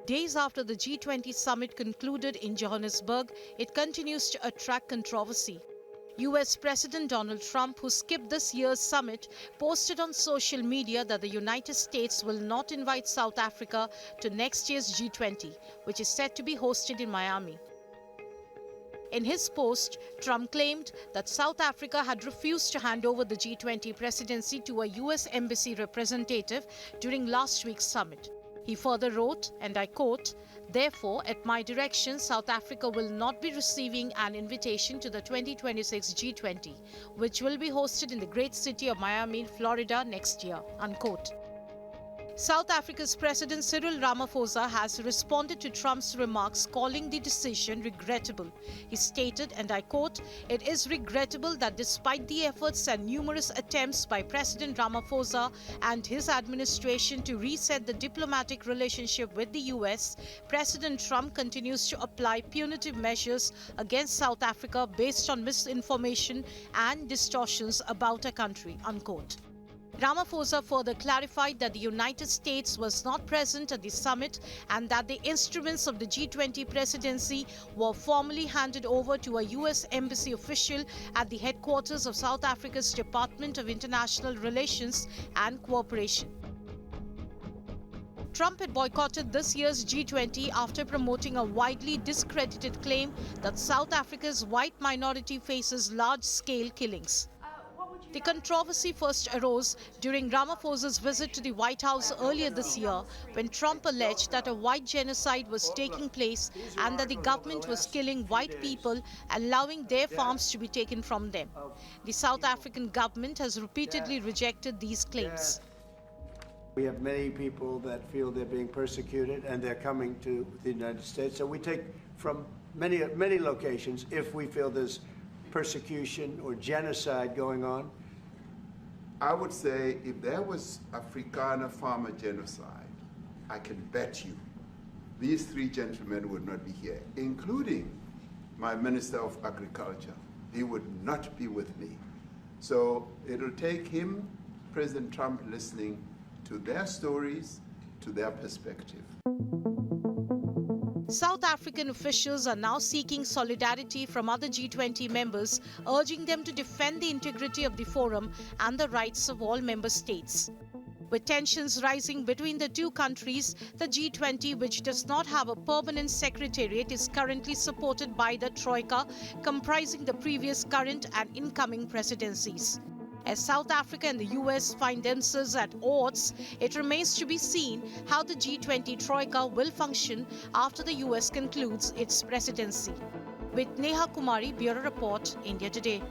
Days after the G20 summit concluded in Johannesburg, it continues to attract controversy. US President Donald Trump, who skipped this year's summit, posted on social media that the United States will not invite South Africa to next year's G20, which is set to be hosted in Miami. In his post, Trump claimed that South Africa had refused to hand over the G20 presidency to a US embassy representative during last week's summit. He further wrote, and I quote, "Therefore, at my direction, South Africa will not be receiving an invitation to the 2026 G20, which will be hosted in the great city of Miami, Florida next year," unquote. South Africa's President Cyril Ramaphosa has responded to Trump's remarks, calling the decision regrettable. He stated, and I quote, "It is regrettable that despite the efforts and numerous attempts by President Ramaphosa and his administration to reset the diplomatic relationship with the US, President Trump continues to apply punitive measures against South Africa based on misinformation and distortions about a country," unquote. Ramaphosa further clarified that the United States was not present at the summit and that the instruments of the G20 presidency were formally handed over to a US embassy official at the headquarters of South Africa's Department of International Relations and Cooperation. Trump had boycotted this year's G20 after promoting a widely discredited claim that South Africa's white minority faces large-scale killings. The controversy first arose during Ramaphosa's visit to the White House earlier this year, when Trump alleged that a white genocide was taking place and that the government was killing white people, allowing their farms to be taken from them. The South African government has repeatedly rejected these claims. We have many people that feel they're being persecuted and they're coming to the United States. So we take from many locations if we feel there's persecution or genocide going on. I would say if there was Afrikaner farmer genocide, I can bet you these three gentlemen would not be here, including my Minister of Agriculture. He would not be with me. So it'll take him, President Trump, listening to their stories, to their perspective. South African officials are now seeking solidarity from other G20 members, urging them to defend the integrity of the forum and the rights of all member states. With tensions rising between the two countries, the G20, which does not have a permanent secretariat, is currently supported by the troika, comprising the previous, current and incoming presidencies. As South Africa and the US find themselves at odds, it remains to be seen how the G20 troika will function after the US concludes its presidency. With Neha Kumari, Bureau Report, India Today.